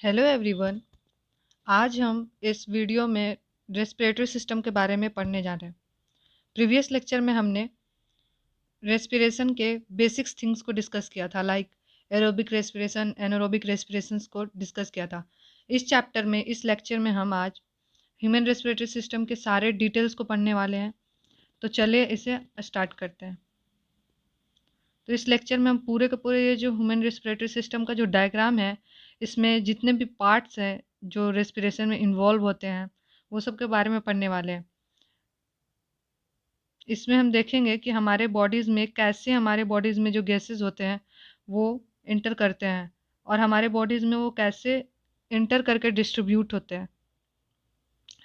Hello everyone. आज हम इस वीडियो में रेस्पिरेटरी सिस्टम के बारे में पढ़ने जा रहे हैं। प्रीवियस लेक्चर में हमने रेस्पिरेशन के बेसिक्स थिंग्स को डिस्कस किया था, लाइक एरोबिक रेस्पिरेशन, एनारोबिक रेस्पिरेशंस को डिस्कस किया था। इस चैप्टर में, इस लेक्चर में हम आज ह्यूमन रेस्पिरेटरी सिस्टम के सारे डिटेल्स को पढ़ने वाले हैं। तो चलिए इसे स्टार्ट करते हैं। तो इस लेक्चर में हम पूरे के पूरे ये जो ह्यूमन रेस्पिरेटरी सिस्टम का जो डायग्राम है, इसमें जितने भी पार्ट्स हैं जो रेस्पिरेशन में इन्वॉल्व होते हैं, वो सब के बारे में पढ़ने वाले हैं। इसमें हम देखेंगे कि हमारे बॉडीज़ में कैसे, हमारे बॉडीज़ में जो गैसेस होते हैं वो इंटर करते हैं, और हमारे बॉडीज़ में वो कैसे इंटर करके डिस्ट्रीब्यूट होते हैं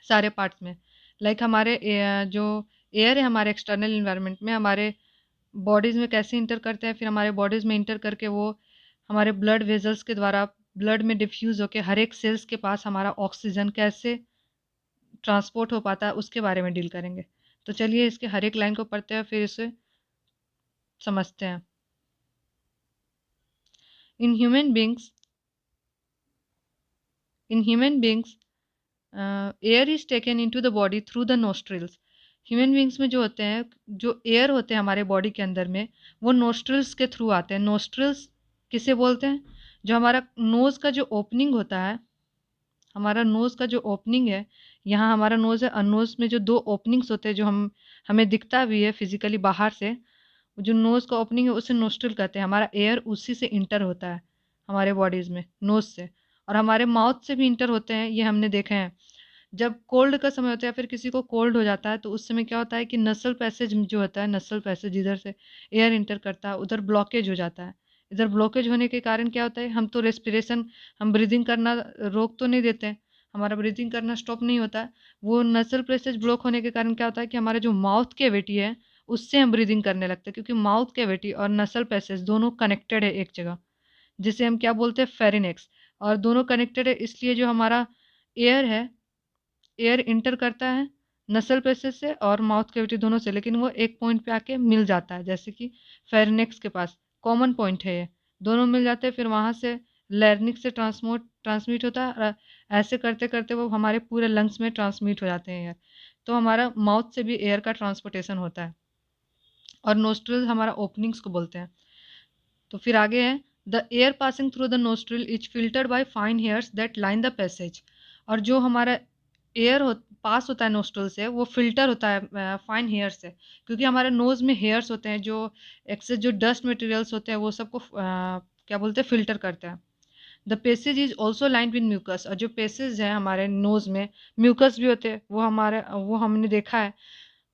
सारे पार्ट्स में। लाइक हमारे जो एयर है हमारे एक्सटर्नल इन्वायरमेंट में, हमारे बॉडीज़ में कैसे इंटर करते हैं, फिर हमारे बॉडीज़ में इंटर करके वो हमारे ब्लड वेजल्स के द्वारा ब्लड में डिफ्यूज़ होकर हर एक सेल्स के पास हमारा ऑक्सीजन कैसे ट्रांसपोर्ट हो पाता है, उसके बारे में डील करेंगे। तो चलिए इसके हर एक लाइन को पढ़ते हैं, फिर इसे समझते हैं। In human beings air is taken into the body through the nostrils. Human beings में जो होते हैं, जो एयर होते हैं हमारे बॉडी के अंदर में, वो नोस्ट्रिल्स के थ्रू आते हैं। नोस्ट्रिल्स किसे बोलते हैं? जो हमारा नोज़ का जो ओपनिंग होता है, हमारा नोज़ का जो ओपनिंग है, यहाँ हमारा नोज़ है, और नोज़ में जो दो ओपनिंग्स होते हैं जो हमें दिखता भी है फिजिकली बाहर से, जो नोज़ का ओपनिंग है उसे नोस्ट्रिल कहते हैं। हमारा एयर उसी से इंटर होता है हमारे बॉडीज़ में, नोज़ से। और हमारे माउथ से भी इंटर होते हैं, ये हमने देखे हैं। जब कोल्ड का समय होता है, फिर किसी को कोल्ड हो जाता है, तो उस समय क्या होता है कि नसल पैसेज जो होता है, नसल पैसेज जिधर से एयर इंटर करता है उधर ब्लॉकेज हो जाता है। इधर ब्लॉकेज होने के कारण क्या होता है, हम तो रेस्पिरेशन, हम ब्रीदिंग करना रोक तो नहीं देते हैं, हमारा ब्रीदिंग करना स्टॉप नहीं होता है। वो नसल पैसेज ब्लॉक होने के कारण क्या होता है कि हमारा जो माउथ कैविटी है उससे हम ब्रीदिंग करने लगते हैं, क्योंकि माउथ कैविटी और नसल पैसेज दोनों कनेक्टेड है एक जगह, जिसे हम क्या बोलते हैं, फेरिनेक्स। और दोनों कनेक्टेड है इसलिए जो हमारा एयर है, एयर इंटर करता है नसल पैसेज से और माउथ कैविटी दोनों से, लेकिन वो एक पॉइंट पे आके मिल जाता है, जैसे कि फेरिनेक्स के पास कॉमन पॉइंट है, ये दोनों मिल जाते हैं, फिर वहाँ से लैरिंक्स से ट्रांसमिट होता है, और ऐसे करते करते वो हमारे पूरे लंग्स में ट्रांसमिट हो जाते हैं एयर। तो हमारा माउथ से भी एयर का ट्रांसपोर्टेशन होता है, और नोस्ट्रिल हमारा ओपनिंग्स को बोलते हैं। तो फिर आगे है, the air passing through the nostril is filtered by fine hairs that line the passage. और जो हमारा एयर पास होता है नोस्ट्रिल से, वो फिल्टर होता है फाइन हेयर से, क्योंकि हमारे नोज़ में हेयर्स होते हैं, जो एक्सेस जो डस्ट मटेरियल्स होते हैं वो सबको क्या बोलते हैं, फिल्टर करते हैं। The passage is also lined with mucus. और जो पेसेज है हमारे नोज़ में, म्यूकस भी होते हैं, वो हमने देखा है,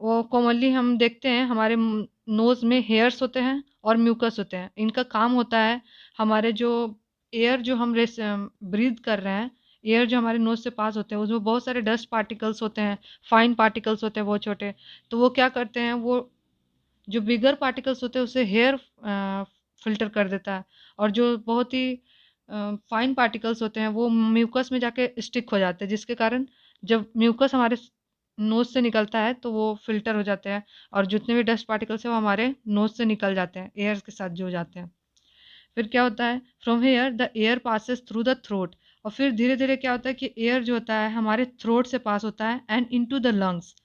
वो कॉमनली हम देखते हैं हमारे नोज़ में हेयर्स होते हैं और म्यूकस होते हैं। इनका काम होता है हमारे जो एयर जो हम ब्रीथ कर रहे हैं, एयर जो हमारे नोज़ से पास होते हैं, उसमें बहुत सारे डस्ट पार्टिकल्स होते हैं, फाइन पार्टिकल्स होते हैं बहुत छोटे। तो वो क्या करते हैं, वो जो बिगर पार्टिकल्स होते हैं उसे हेयर फिल्टर कर देता है, और जो बहुत ही फाइन पार्टिकल्स होते हैं वो म्यूकस में जाके स्टिक हो जाते हैं, जिसके कारण जब म्यूकस हमारे नोज़ से निकलता है तो वो फिल्टर हो जाते हैं, और जितने भी डस्ट पार्टिकल्स हैं वो हमारे नोज़ से निकल जाते हैं, एयर के साथ जो जाते हैं। फिर क्या होता है, from here the air passes through the throat. और फिर धीरे धीरे क्या होता है कि एयर जो होता है हमारे थ्रोट से पास होता है and into the lungs.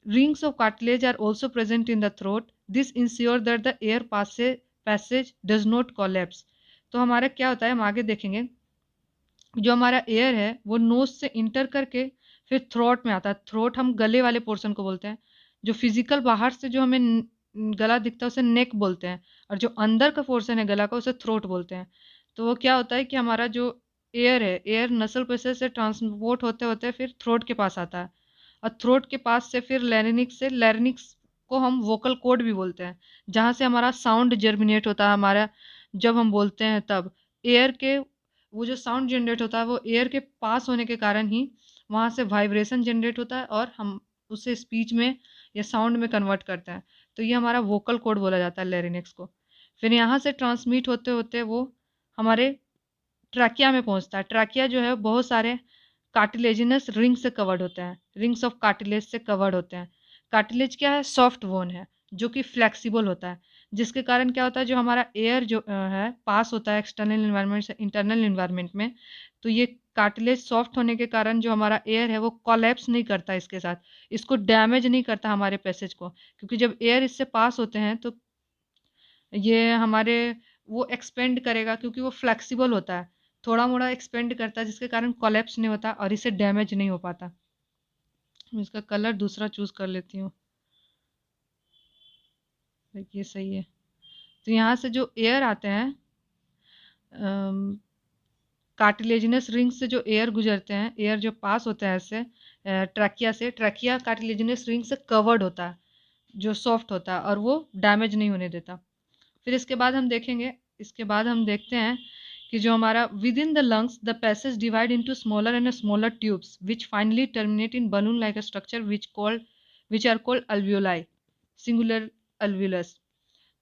Rings of cartilage are also present in the throat. This ensure that the air passage does not collapse. तो हमारा क्या होता है, हम आगे देखेंगे, जो हमारा एयर है वो नोज से इंटर करके फिर थ्रोट में आता है। थ्रोट हम गले वाले पोर्शन को बोलते हैं, जो फिजिकल बाहर से जो हमें गला दिखता है उसे नेक बोलते हैं, और जो अंदर का पोर्शन है गला का उसे थ्रोट बोलते हैं। तो वो क्या होता है कि हमारा जो एयर है, एयर नसल पैसेज से ट्रांसपोर्ट होते होते फिर थ्रोट के पास आता है, और थ्रोट के पास से फिर लैरिनिक्स को हम वोकल कोड भी बोलते हैं, जहाँ से हमारा साउंड जर्मिनेट होता है हमारा, जब हम बोलते हैं तब एयर के वो जो साउंड जनरेट होता है वो एयर के पास होने के कारण ही वहाँ से वाइब्रेशन जनरेट होता है, और हम उसे स्पीच में या साउंड में कन्वर्ट करते हैं। तो ये हमारा वोकल कोड बोला जाता है लैरिंक्स को। फिर यहाँ से ट्रांसमिट होते होते वो हमारे ट्रैकिया में पहुँचता है। ट्रैकिया जो है बहुत सारे कार्टिलेजिनस रिंग से कवर्ड होते हैं, रिंग्स ऑफ कार्टिलेज से कवर्ड होते हैं। कार्टिलेज क्या है, सॉफ्ट बोन है जो कि फ्लेक्सिबल होता है। जिसके कारण क्या होता है, जो हमारा एयर जो है पास होता है एक्सटर्नल इन्वायरमेंट से इंटरनल इन्वायरमेंट में, तो ये कार्टिलेज सॉफ्ट होने के कारण जो हमारा एयर है वो कोलैप्स नहीं करता इसके साथ, इसको डैमेज नहीं करता हमारे पैसेज को, क्योंकि जब एयर इससे पास होते हैं तो ये हमारे वो एक्सपेंड करेगा, क्योंकि वो फ्लेक्सिबल होता है, थोड़ा मोड़ा एक्सपेंड करता है, जिसके कारण कोलैप्स नहीं होता और इसे डैमेज नहीं हो पाता। मैं इसका कलर दूसरा चूज कर लेती हूँ, देखिए सही है। तो यहाँ से जो एयर आते हैं, कार्टिलेजिनस रिंग से जो एयर गुजरते हैं, एयर जो पास होता है इससे ट्रैकिया से, ट्रैकिया कार्टिलेजिनस रिंग से कवर्ड होता है, जो सॉफ्ट होता है और वो डैमेज नहीं होने देता। फिर इसके बाद हम देखेंगे, इसके बाद हम देखते हैं कि जो हमारा within the lungs the passage divide into smaller and smaller tubes which finally terminate in balloon like a structure which are called alveoli, singular alveolus.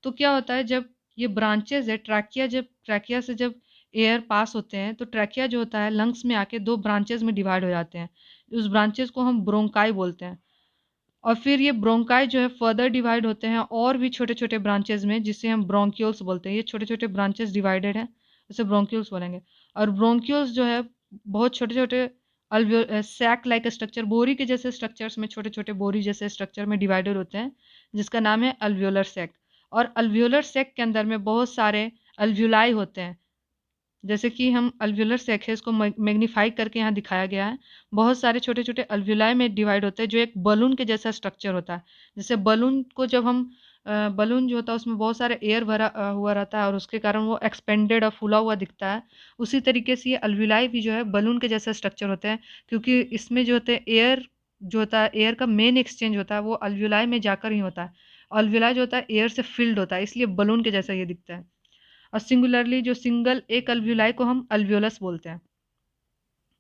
तो क्या होता है, जब ये ब्रांचेज है ट्रैकिया, जब ट्रैकिया से जब एयर पास होते हैं तो ट्रैकिया जो होता है लंग्स में आके दो ब्रांचेज में डिवाइड हो जाते हैं, उस ब्रांचेज को हम ब्रोंकाई बोलते हैं। और फिर ये ब्रोंकाई जो है फर्दर डिवाइड होते हैं और भी छोटे छोटे ब्रांचेज में, जिसे हम ब्रोंक्यूल्स बोलते हैं। ये छोटे छोटे ब्रांचेस डिवाइडेड हैं, उसे ब्रोंक्यूल्स बोलेंगे। और ब्रोंक्यूल्स जो है बहुत छोटे छोटे सैक लाइक स्ट्रक्चर, बोरी के जैसे स्ट्रक्चर्स में, छोटे छोटे बोरी जैसे स्ट्रक्चर में डिवाइडेड होते हैं, जिसका नाम है अल्वियोलर सैक। और अल्वियोलर सैक के अंदर में बहुत सारे अल्वियोलाई होते हैं, जैसे कि हम अल्वियोलर सैक है, इसको मैग्नीफाई करके यहाँ दिखाया गया है। बहुत सारे छोटे छोटे अल्वियोलाई में डिवाइड होते हैं, जो एक बलून के जैसा स्ट्रक्चर होता है। जैसे बलून को जब हम बलून जो होता है उसमें बहुत सारे एयर भरा हुआ रहता है और उसके कारण वो एक्सपेंडेड और फूला हुआ दिखता है, उसी तरीके से ये अल्वियोलाई भी जो है बलून के जैसा स्ट्रक्चर होते हैं, क्योंकि इसमें जो होते हैं एयर जो होता है, एयर का मेन एक्सचेंज होता है वो अल्वियोलाई में जाकर ही होता है। अल्वियोलाई जो होता है एयर से फिल्ड होता है, इसलिए बलून के जैसा ये दिखता है। और सिंगुलरली जो सिंगल एक अल्वियोलाई को हम अल्वियोलस बोलते हैं।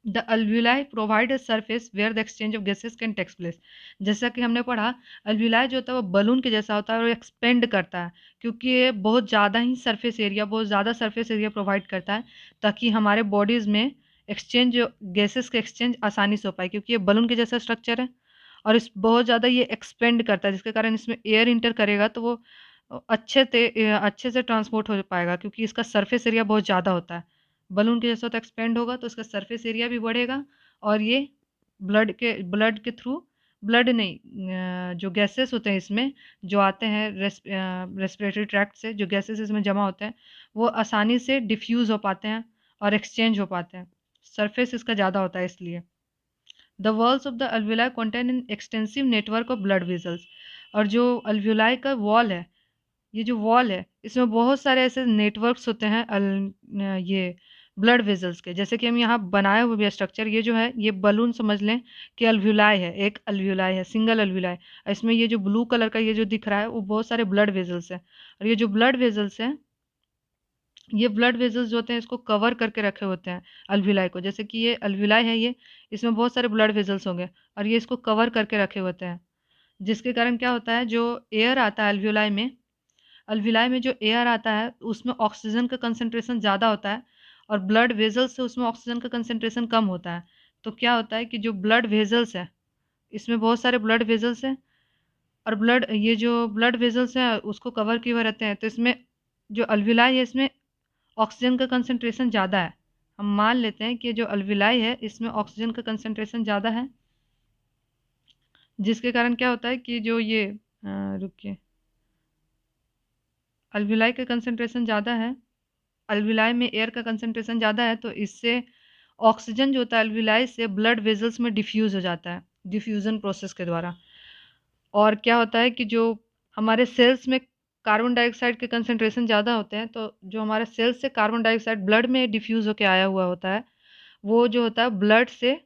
The alveoli provide a surface where the exchange of gases can takes place. जैसा कि हमने पढ़ा, अल्वियोलाई जो होता है वो बलून के जैसा होता है और एक्सपेंड करता है, क्योंकि ये बहुत ज़्यादा ही सरफेस एरिया, बहुत ज़्यादा सरफेस एरिया प्रोवाइड करता है, ताकि हमारे बॉडीज़ में एक्सचेंज, गैसेस के एक्सचेंज आसानी से हो पाए, क्योंकि ये बलून के जैसा स्ट्रक्चर है और इस बहुत ज़्यादा ये एक्सपेंड करता है, जिसके कारण इसमें एयर इंटर करेगा तो वो अच्छे से ट्रांसपोर्ट हो पाएगा, क्योंकि इसका सरफेस एरिया बहुत ज़्यादा होता है। बलून के जैसा तो एक्सपेंड होगा तो इसका सरफेस एरिया भी बढ़ेगा, और ये ब्लड के थ्रू, ब्लड नहीं, जो गैसेस होते हैं इसमें जो आते हैं रेस्पिरेटरी ट्रैक्ट से, जो गैसेस इसमें जमा होते हैं वो आसानी से डिफ्यूज़ हो पाते हैं और एक्सचेंज हो पाते हैं, सरफेस इसका ज़्यादा होता है इसलिए। The walls of the alveoli contain an extensive network of blood vessels. और जो अल्वियोलाई का वॉल है, ये जो वॉल है इसमें बहुत सारे ऐसे नेटवर्क्स होते हैं ये ब्लड वेजल्स के, जैसे कि हम यहाँ बनाए हुए भी स्ट्रक्चर, ये जो है ये बलून समझ लें कि अल्वियोलाई है, एक अल्वियोलाई है, सिंगल अल्वियोलाई। इसमें ये जो ब्लू कलर का ये जो दिख रहा है वो बहुत सारे ब्लड वेजल्स हैं, और ये जो ब्लड वेजल्स हैं, ये ब्लड वेजल्स जो होते हैं इसको कवर करके रखे होते हैं अल्वियोलाई को। जैसे कि ये अल्वियोलाई है, ये इसमें बहुत सारे ब्लड वेजल्स होंगे और ये इसको कवर करके रखे होते हैं, जिसके कारण क्या होता है, जो एयर आता है अल्वियोलाई में, अल्वियोलाई में जो एयर आता है उसमें ऑक्सीजन का कंसंट्रेशन ज़्यादा होता है और ब्लड वेजल्स से उसमें ऑक्सीजन का कंसंट्रेशन कम होता है। तो क्या होता है कि जो ब्लड वेजल्स है, इसमें बहुत सारे ब्लड वेजल्स हैं, और ये जो ब्लड वेजल्स हैं उसको कवर किए हुए रहते हैं, तो इसमें जो अल्वियोलाई है इसमें ऑक्सीजन का कंसंट्रेशन ज़्यादा है। हम मान लेते हैं कि जो अल्वियोलाई है इसमें ऑक्सीजन का कंसंट्रेशन ज़्यादा है, जिसके कारण क्या होता है कि जो ये रुकिए, अल्वियोलाई का कंसंट्रेशन ज़्यादा है, अल्वियोलाई में एयर का कंसंट्रेशन ज़्यादा है, तो इससे ऑक्सीजन जो होता है अल्वियोलाई से ब्लड वेजल्स में डिफ्यूज़ हो जाता है, डिफ्यूज़न प्रोसेस के द्वारा। और क्या होता है कि जो हमारे सेल्स में कार्बन डाइऑक्साइड के कंसंट्रेशन ज़्यादा होते हैं, तो जो हमारे सेल्स से कार्बन डाइऑक्साइड ब्लड में डिफ्यूज़ होकर आया हुआ होता है, वो जो होता है ब्लड से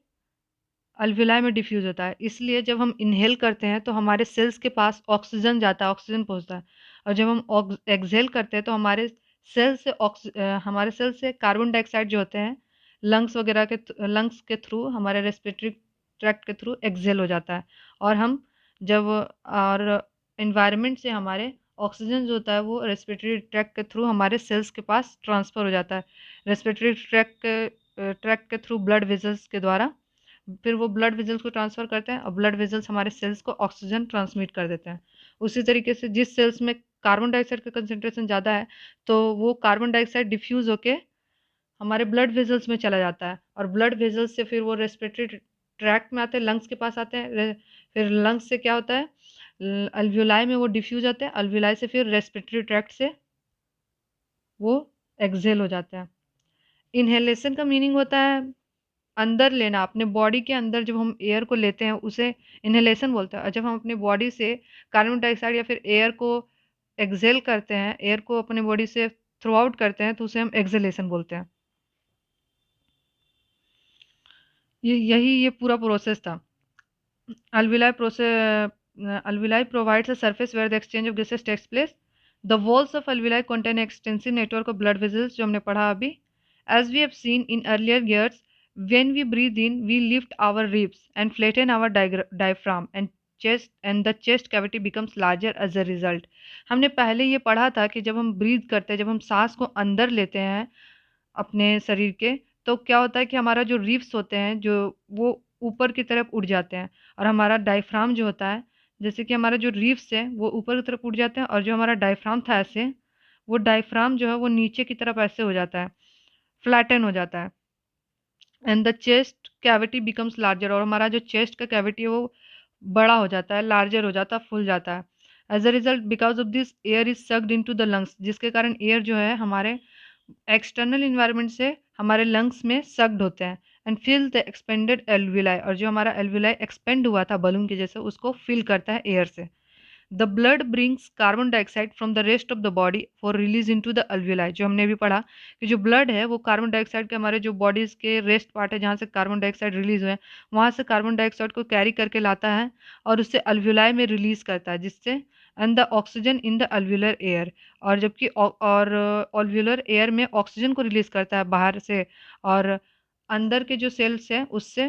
अल्वियोलाई में डिफ्यूज़ होता है। इसलिए जब हम इनहेल करते हैं तो हमारे सेल्स के पास ऑक्सीजन जाता है, ऑक्सीजन पहुँचता है, और जब हम एक्सहेल करते हैं तो हमारे सेल से कार्बन डाइऑक्साइड जो होते हैं लंग्स के थ्रू, हमारे रेस्पिरेटरी ट्रैक्ट के थ्रू एक्सहेल हो जाता है, और हम जब और एनवायरनमेंट से हमारे ऑक्सीजन जो होता है वो रेस्पिरेटरी ट्रैक्ट के थ्रू हमारे सेल्स के पास ट्रांसफ़र हो जाता है, रेस्पिरेटरी ट्रैक्ट के थ्रू ब्लड वेजल्स के द्वारा। फिर वो ब्लड वेजल्स को ट्रांसफ़र करते हैं और ब्लड वेजल्स हमारे सेल्स को ऑक्सीजन ट्रांसमिट कर देते हैं। उसी तरीके से जिस सेल्स में कार्बन डाइऑक्साइड का कंसेंट्रेशन ज़्यादा है तो वो कार्बन डाइऑक्साइड डिफ्यूज़ होके हमारे ब्लड वेजल्स में चला जाता है और ब्लड वेजल्स से फिर वो रेस्पिरेटरी ट्रैक्ट में आते हैं, लंग्स के पास आते हैं। फिर लंग्स से क्या होता है, अल्वियोलाई में वो डिफ्यूज होते हैं, अल्वियोलाई से फिर रेस्पिरेटरी ट्रैक्ट से वो एक्सहेल हो जाता है। इनहेलेशन का मीनिंग होता है अंदर लेना, अपने बॉडी के अंदर जब हम एयर को लेते हैं उसे इनहेलेशन बोलते हैं, और जब हम अपनी बॉडी से कार्बन डाइऑक्साइड या फिर एयर को एक्सहेल करते हैं, एयर को अपने बॉडी से थ्रू आउट करते हैं तो उसे हम एक्सहेलेशन बोलते हैं। ये पूरा प्रोसेस था। Alveoli process, alveoli provides a surface where the exchange of gases takes place. The walls of alveoli contain an extensive network of blood vessels, जो हमने पढ़ा अभी. As we have seen in earlier years, when we breathe in, we lift our ribs and flatten our diaphragm and the chest cavity becomes larger as a result. हमने पहले ये पढ़ा था कि जब हम ब्रीथ करते हैं, जब हम सांस को अंदर लेते हैं अपने शरीर के, तो क्या होता है कि हमारा जो रिब्स होते हैं जो वो ऊपर की तरफ उठ जाते हैं, और हमारा डायफ्राम जो होता है, जैसे कि हमारा जो रिब्स है वो ऊपर की तरफ उठ जाते हैं, और जो हमारा डायफ्राम था ऐसे, वो डायफ्राम जो है वो नीचे की तरफ ऐसे हो जाता है, फ्लैटन हो जाता है। And the chest cavity becomes larger, और हमारा जो चेस्ट का कैविटी है वो बड़ा हो जाता है, लार्जर हो जाता है, फुल जाता है। As a result because of this air is sucked into the lungs, जिसके कारण एयर जो है हमारे एक्सटर्नल इन्वायरमेंट से हमारे लंग्स में सक्ड होते हैं and fill the expanded alveoli, और जो हमारा एल्विलाई एक्सपेंड हुआ था बलून के जैसे उसको फिल करता है एयर से। The blood brings carbon dioxide from the rest of the body for release into the alveoli, जो हमने भी पढ़ा कि जो ब्लड है वो कार्बन डाइऑक्साइड के हमारे जो बॉडीज के रेस्ट पार्ट है जहाँ से कार्बन डाइऑक्साइड रिलीज हुए हैं वहाँ से कार्बन डाइऑक्साइड को कैरी करके लाता है और उससे अल्विलाई में रिलीज करता है, जिससे and the oxygen in the alveolar air, और जबकि और अल्व्यूलर एयर में ऑक्सीजन को रिलीज करता है बाहर से, और अंदर के जो सेल्स है उससे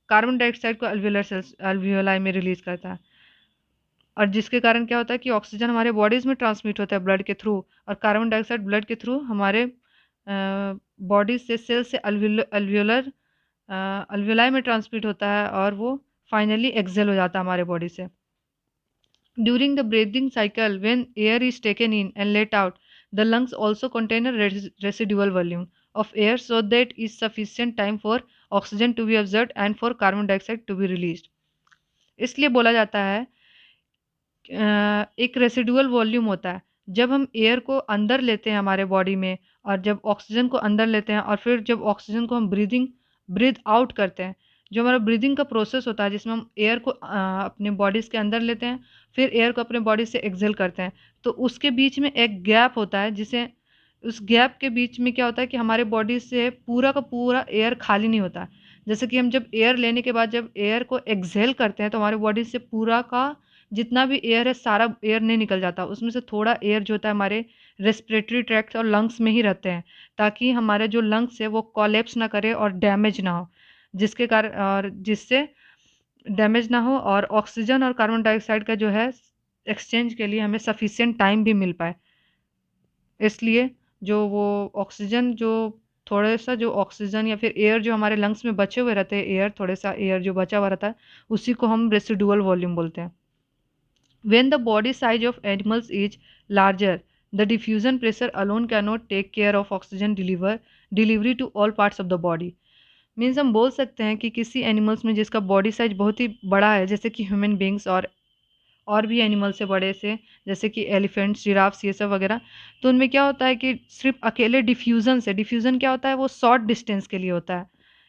कार्बन डाइऑक्साइड को अल्व्यूलर सेल्स अल्व्यूलाई में रिलीज करता है, और जिसके कारण क्या होता है कि ऑक्सीजन हमारे बॉडीज में ट्रांसमिट होता है ब्लड के थ्रू, और कार्बन डाइऑक्साइड ब्लड के थ्रू हमारे बॉडी से सेल से अल्व्यूलर अल्व्यूलाई में ट्रांसमिट होता है, और वो फाइनली एक्सेल हो जाता है हमारे बॉडी से। During the breathing cycle, when air is taken in and let out, the lungs also contain a residual volume of air, so that is sufficient time for oxygen to be absorbed and for carbon dioxide to be released. इसलिए बोला जाता है एक residual volume होता है जब हम air को अंदर लेते हैं हमारे बॉडी में, और जब ऑक्सीजन को अंदर लेते हैं, और फिर जब ऑक्सीजन को हम ब्रीथ आउट करते हैं, जो हमारा ब्रीदिंग का प्रोसेस होता है जिसमें हम एयर को अपने बॉडीज के अंदर लेते हैं, फिर एयर को अपने बॉडी से एक्सेल करते हैं, तो उसके बीच में एक गैप होता है, जिसे उस गैप के बीच में क्या होता है कि हमारे बॉडी से पूरा का पूरा एयर खाली नहीं होता। जैसे कि हम जब एयर लेने के बाद जब एयर को एक्सेल करते हैं तो हमारे बॉडी से पूरा का जितना भी एयर है सारा एयर नहीं निकल जाता, उसमें से थोड़ा एयर जो होता है हमारे रेस्पिरेटरी ट्रैक्ट और लंग्स में ही रहते हैं, ताकि हमारे जो लंग्स है वो कोलैप्स ना करे और डैमेज ना हो, जिसके कारण और जिससे डैमेज ना हो और ऑक्सीजन और कार्बन डाइऑक्साइड का जो है एक्सचेंज के लिए हमें सफिशिएंट टाइम भी मिल पाए। इसलिए जो वो ऑक्सीजन जो थोड़ा सा जो ऑक्सीजन या फिर एयर जो हमारे लंग्स में बचे हुए रहते हैं, एयर थोड़ा सा एयर जो बचा हुआ रहता है उसी को हम रेसिडुअल वॉल्यूम बोलते हैं। When the body size of animals is larger, the diffusion pressure alone cannot take care of oxygen delivery to all parts of the body. Means हम बोल सकते हैं कि किसी एनिमल्स में जिसका बॉडी साइज बहुत ही बड़ा है, जैसे कि ह्यूमन बींग्स और भी एनिमल्स से बड़े से, जैसे कि एलिफेंट्स, जिराफ्स, ये सब वगैरह, तो उनमें क्या होता है कि सिर्फ अकेले डिफ्यूज़न क्या होता है, वो शॉर्ट डिस्टेंस के लिए होता है,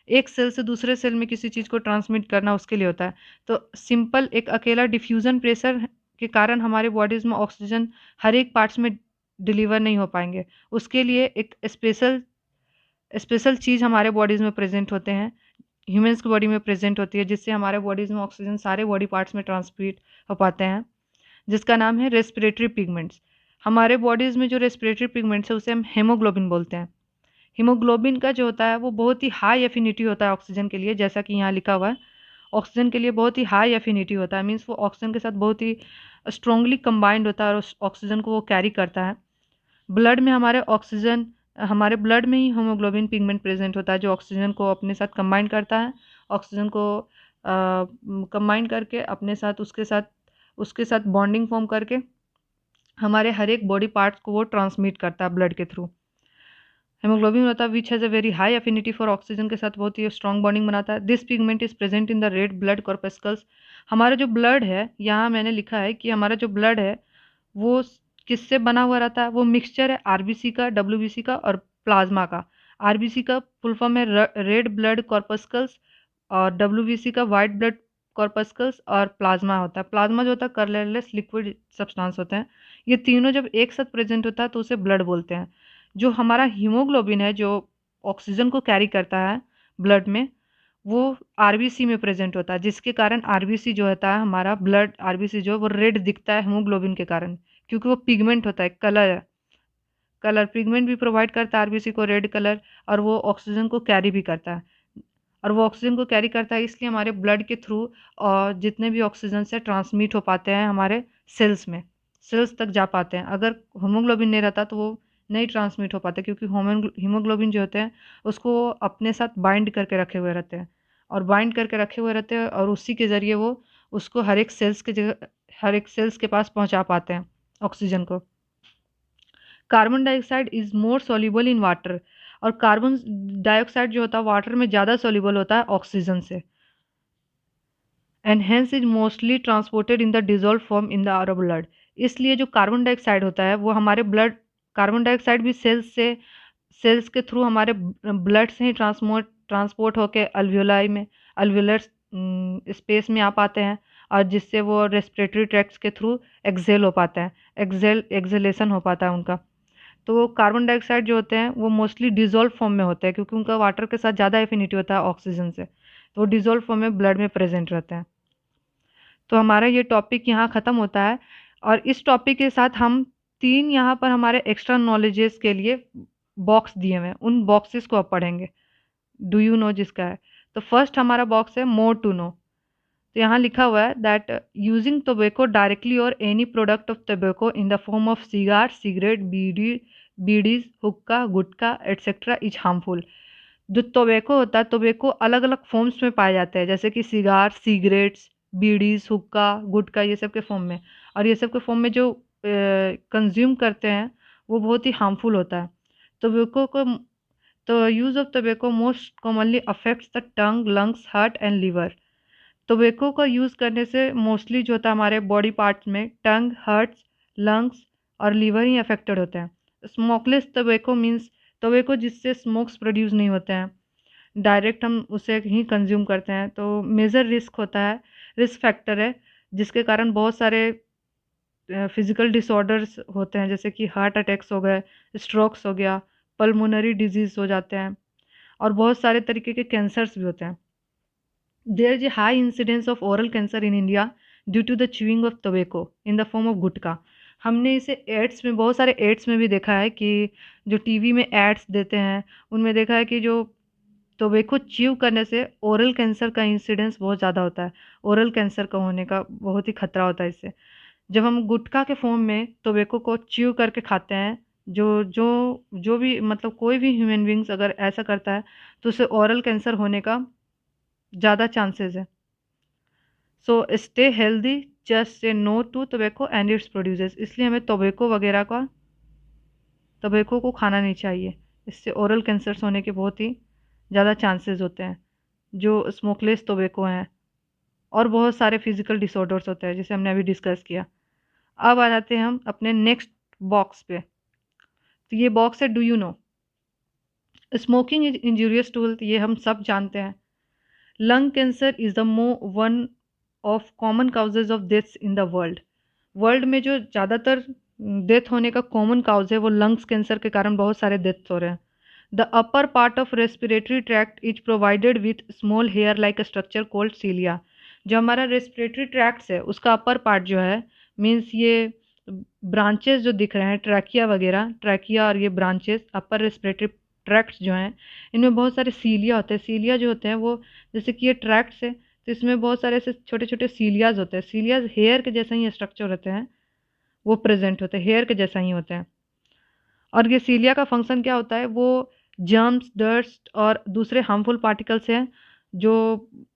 एक सेल से दूसरे सेल में किसी चीज़ को ट्रांसमिट करना उसके लिए होता है। तो सिंपल एक अकेला डिफ्यूज़न प्रेशर के कारण हमारे बॉडीज़ में ऑक्सीजन हर एक पार्ट्स में डिलीवर नहीं हो पाएंगे, उसके लिए एक स्पेशल चीज़ हमारे बॉडीज़ में प्रेजेंट होते हैं, ह्यूमंस की बॉडी में प्रेजेंट होती है, जिससे हमारे बॉडीज़ में ऑक्सीजन सारे बॉडी पार्ट्स में ट्रांसमिट हो पाते हैं, जिसका नाम है रेस्पिरेटरी पिगमेंट्स। हमारे बॉडीज़ में जो रेस्पिरेटरी पिगमेंट्स है उसे हम हेमोग्लोबिन बोलते हैं। हीमोग्लोबिन का जो होता है वो बहुत ही हाई एफिनिटी होता है ऑक्सीजन के लिए, जैसा कि यहाँ लिखा हुआ है, ऑक्सीजन के लिए बहुत ही हाई एफिनिटी होता है, मीन्स वो ऑक्सीजन के साथ बहुत ही स्ट्रांगली कंबाइंड होता है और उस ऑक्सीजन को वो कैरी करता है। ब्लड में हमारे ब्लड में ही हीमोग्लोबिन पिगमेंट प्रेजेंट होता है, जो ऑक्सीजन को अपने साथ कंबाइन करता है, ऑक्सीजन को कंबाइन करके अपने साथ उसके साथ बॉन्डिंग फॉर्म करके हमारे हर एक बॉडी पार्ट्स को वो ट्रांसमिट करता है ब्लड के थ्रू। हेमोग्लोबिन होता है which has a very high affinity for oxygen के साथ बहुत ही स्ट्रॉन्ग बॉन्डिंग बनाता है। This pigment is present in the red blood corpuscles. हमारा जो ब्लड है, यहाँ मैंने लिखा है कि हमारा जो ब्लड है वो किससे बना हुआ रहता है, वो मिक्सचर है आरबीसी का, डब्ल्यूबीसी का और प्लाज्मा का। आरबीसी का फुल फॉर्म है रेड ब्लड कॉर्पस्कल्स, और डब्ल्यूबीसी का वाइट ब्लड कॉर्पस्कल्स, और प्लाज्मा होता है। प्लाज्मा जो होता है कलरलेस लिक्विड सब्सटेंस होते हैं। ये तीनों जब एक साथ प्रेजेंट होता है तो उसे ब्लड बोलते हैं। जो हमारा हीमोग्लोबिन है जो ऑक्सीजन को कैरी करता है ब्लड में, वो आरबीसी में प्रेजेंट होता है, जिसके कारण आरबीसी जो होता है हमारा ब्लड आरबीसी जो है वो रेड दिखता है हीमोग्लोबिन के कारण, क्योंकि वो पिगमेंट होता है, कलर है। कलर पिगमेंट भी प्रोवाइड करता है आरबीसी को रेड कलर, और वो ऑक्सीजन को कैरी भी करता है। और वो ऑक्सीजन को कैरी करता है इसलिए हमारे ब्लड के थ्रू और जितने भी ऑक्सीजन से ट्रांसमिट हो पाते हैं हमारे सेल्स में, सेल्स तक जा पाते हैं। अगर हीमोग्लोबिन नहीं रहता तो वो नहीं ट्रांसमिट हो पाते, क्योंकि हीमोग्लोबिन जो होते हैं उसको अपने साथ बाइंड करके रखे हुए रहते हैं, और बाइंड करके रखे हुए रहते हैं, और उसी के ज़रिए वो उसको हर एक सेल्स के जगह, हर एक सेल्स के पास पहुंचा पाते हैं ऑक्सीजन को। Carbon dioxide is more soluble in water, और कार्बन डाइऑक्साइड जो होता है वाटर में ज़्यादा सॉल्युबल होता है ऑक्सीजन से, and hence is mostly transported in the dissolved form in the our blood. इसलिए जो कार्बन डाइऑक्साइड होता है वो हमारे ब्लड, कार्बन डाइऑक्साइड भी सेल्स के थ्रू हमारे ब्लड से ही ट्रांसपोर्ट होकर अल्वियोलाई में, अल्वियोलर स्पेस में आ पाते हैं, और जिससे वो रेस्पिरेटरी ट्रैक्ट्स के थ्रू एक्सेल हो पाता है, एक्सेलेशन हो पाता है उनका। तो कार्बन डाइऑक्साइड जो होते हैं वो मोस्टली डिजोल्व फॉर्म में होते हैं, क्योंकि उनका वाटर के साथ ज़्यादा एफिनिटी होता है ऑक्सीजन से, तो वो डिजोल्व फॉर्म में ब्लड में प्रेजेंट रहते हैं। तो हमारा ये टॉपिक यहाँ ख़त्म होता है, और इस टॉपिक के साथ हम 3 यहाँ पर हमारे एक्स्ट्रा नॉलेजेस के लिए बॉक्स दिए हुए हैं, उन बॉक्सेस को आप पढ़ेंगे। डू यू नो जिसका है, तो फर्स्ट हमारा बॉक्स है मोर टू नो। तो यहाँ लिखा हुआ है दैट यूजिंग टोबैको डायरेक्टली और any product of tobacco in the form of cigar, cigarette, bidis, हुक्का, गुटखा एटसेट्रा इज हार्मफुल। जो टोबैको होता है, टोबैको अलग अलग फॉर्म्स में पाए जाते हैं, जैसे कि सिगार, सिगरेट्स, बीडीज, हुक्का, गुटखा, ये सब के फॉर्म में, और ये सब के फॉर्म में जो कंज्यूम करते हैं वो बहुत ही हार्मफुल होता है। टोबैको को तो use of tobacco most commonly affects the tongue, lungs, heart and liver. Tobacco का यूज़ करने से मोस्टली जो होता है हमारे बॉडी पार्ट्स में टंग, हार्ट्स, लंग्स और लीवर ही अफेक्टेड होते हैं। स्मोकलेस टोबैको मीन्स टोबैको जिससे स्मोक्स प्रोड्यूस नहीं होते हैं, डायरेक्ट हम उसे ही कंज्यूम करते हैं, तो मेजर रिस्क होता है, रिस्क फैक्टर है, जिसके कारण बहुत सारे फिजिकल डिसऑर्डर्स होते हैं, जैसे कि हार्ट अटैक्स हो गए, स्ट्रोक्स हो गया, पल्मोनरी डिजीज़ हो जाते हैं, और बहुत सारे तरीके के कैंसर्स भी होते हैं। There is a high incidence of oral cancer in India due to the chewing of tobacco in the form of गुटखा। हमने इसे एड्स में, बहुत सारे एड्स में भी देखा है कि जो टीवी में एड्स देते हैं उनमें देखा है कि जो टोबैको च्यू करने से ओरल कैंसर का इंसिडेंस बहुत ज़्यादा होता है, ओरल कैंसर का होने का बहुत ही खतरा होता है इससे। जब हम गुटखा के फॉर्म में टोबैको को च्यू करके खाते हैं, जो जो जो भी मतलब कोई भी ह्यूमन बींग्स अगर ऐसा करता है तो उसे ओरल कैंसर होने का ज़्यादा चांसेस है। So stay healthy, just say no to tobacco and its producers. इसलिए हमें टोबैको को खाना नहीं चाहिए, इससे ओरल कैंसर्स होने के बहुत ही ज़्यादा चांसेस होते हैं जो स्मोकलेस टोबैको हैं। और बहुत सारे फिजिकल डिसऑर्डर्स होते हैं जिसे हमने अभी डिस्कस किया। अब आ जाते हैं हम अपने नेक्स्ट बॉक्स पे। तो ये बॉक्स है do you know. Smoking is injurious to health, ये हम सब जानते हैं। Lung cancer is the one of common causes of deaths in the world. World में जो ज़्यादातर डेथ होने का कॉमन काउज है वो लंग्स कैंसर के कारण बहुत सारे डेथ्स हो रहे हैं। The upper part of respiratory tract is provided with small hair like structure called cilia. जो हमारा रेस्पिरेटरी ट्रैक्ट्स है उसका अपर पार्ट जो है, मीन्स ये ब्रांचेस जो दिख रहे हैं, ट्रैकिया वगैरह, ट्रैकिया और ये ब्रांचेस अपर रेस्पिरेटरी ट्रैक्ट्स जो हैं, इनमें बहुत सारे सीलिया होते हैं। सीलिया जो होते हैं वो, जैसे कि ये ट्रैक्ट्स है तो इसमें बहुत सारे ऐसे छोटे छोटे सीलियाज होते हैं। सीलियाज हेयर के जैसा ही स्ट्रक्चर होते हैं, वो प्रेजेंट होते हैं, हेयर के जैसा ही होते हैं। और ये सीलिया का फंक्शन क्या होता है, वो जर्म्स, डस्ट और दूसरे हार्मफुल पार्टिकल्स हैं जो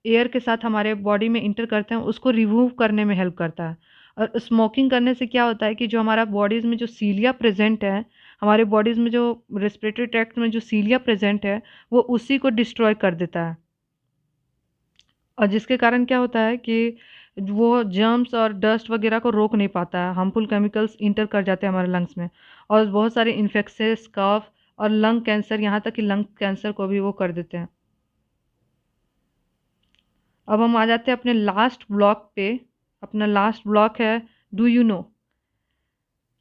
एयर के साथ हमारे बॉडी में इंटर करते हैं, उसको रिमूव करने में हेल्प करता है। और स्मोकिंग करने से क्या होता है कि जो हमारा बॉडीज़ में जो सीलिया प्रेजेंट है, हमारे बॉडीज़ में जो रेस्पिरेटरी ट्रैक्ट में जो सीलिया प्रेजेंट है, वो उसी को डिस्ट्रॉय कर देता है। और जिसके कारण क्या होता है कि वो जर्म्स और डस्ट वगैरह को रोक नहीं पाता है, हार्मफुल केमिकल्स इंटर कर जाते हैं हमारे लंग्स में, और बहुत सारे इन्फेक्शंस, कफ और लंग कैंसर, यहाँ तक कि लंग कैंसर को भी वो कर देते हैं। अब हम आ जाते हैं अपने लास्ट ब्लॉक पे। अपना लास्ट ब्लॉक है डू यू नो।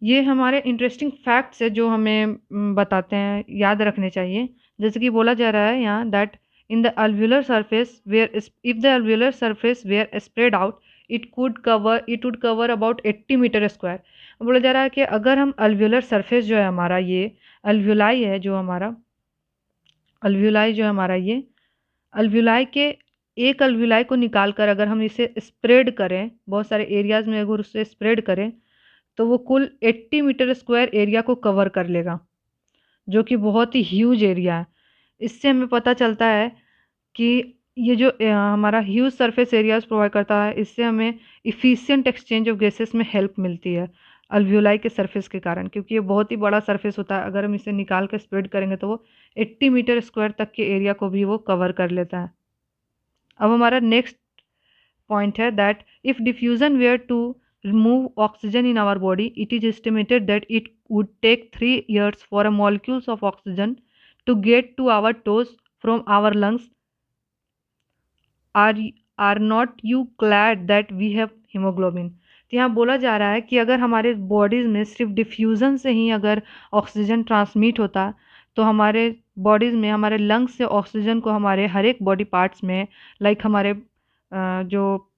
ये हमारे इंटरेस्टिंग फैक्ट्स है जो हमें बताते हैं, याद रखने चाहिए। जैसे कि बोला जा रहा है यहाँ that in the alveolar surface where if the alveolar surface were spread out it would cover about 80 metre square. बोला जा रहा है कि अगर हम अल्व्यूलर सरफेस जो है हमारा, ये अल्व्यूलाई है जो हमारा, अल्व्यूलाई जो है हमारा, ये अल्व्यूलाई के एक अल्व्यूलाई को निकाल कर अगर हम इसे स्प्रेड करें, बहुत सारे एरियाज में अगर उससे स्प्रेड करें, तो वो कुल 80 मीटर स्क्वायर एरिया को कवर कर लेगा, जो कि बहुत ही ह्यूज एरिया है। इससे हमें पता चलता है कि ये जो हमारा ह्यूज सरफेस एरियाज प्रोवाइड करता है, इससे हमें इफिशिएंट एक्सचेंज ऑफ गैसेस में हेल्प मिलती है अल्व्यूलाई के सरफेस के कारण, क्योंकि ये बहुत ही बड़ा सरफेस होता है। अगर हम इसे निकाल कर स्प्रेड करेंगे तो वो 80 मीटर स्क्वायर तक के एरिया को भी वो कवर कर लेता है। अब हमारा नेक्स्ट point है that if diffusion were to remove oxygen in our body, it is estimated that it would take 3 years for a molecules of oxygen to get to our toes from our lungs. are are not you glad that we have hemoglobin? तो यहाँ बोला जा रहा है कि अगर हमारे bodies में सिर्फ डिफ्यूज़न से ही अगर ऑक्सीजन ट्रांसमिट होता, तो हमारे बॉडीज में, हमारे लंग्स से ऑक्सीजन को हमारे हर एक बॉडी पार्ट्स में, लाइक हमारे जो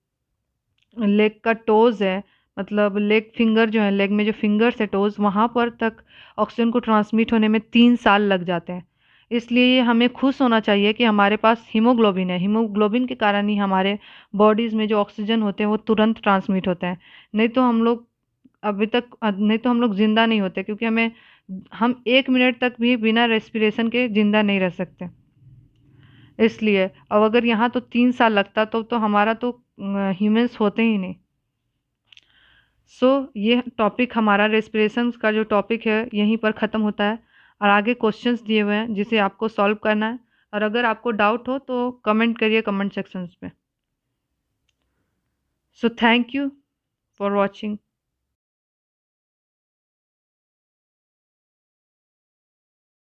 लेग का टोज़ है, मतलब लेग फिंगर जो है, लेग में जो फिंगर्स है टोज़, वहाँ पर तक ऑक्सीजन को ट्रांसमिट होने में 3 साल लग जाते हैं। इसलिए ये हमें खुश होना चाहिए कि हमारे पास हीमोग्लोबिन है। हीमोग्लोबिन के कारण ही हमारे बॉडीज़ में जो ऑक्सीजन होते हैं वो तुरंत ट्रांसमिट होते हैं। नहीं तो हम लोग अभी तक नहीं तो हम लोग ज़िंदा नहीं होते, क्योंकि हम 1 मिनट तक भी बिना रेस्पिरेशन के ज़िंदा नहीं रह सकते। इसलिए अब अगर यहाँ तो 3 साल लगता तो हमारा तो ह्यूमंस होते ही नहीं। ये टॉपिक हमारा रेस्पिरेशन का जो टॉपिक है यहीं पर ख़त्म होता है, और आगे क्वेश्चंस दिए हुए हैं जिसे आपको सॉल्व करना है। और अगर आपको डाउट हो तो कमेंट करिए कमेंट सेक्शंस में। Thank you for watching.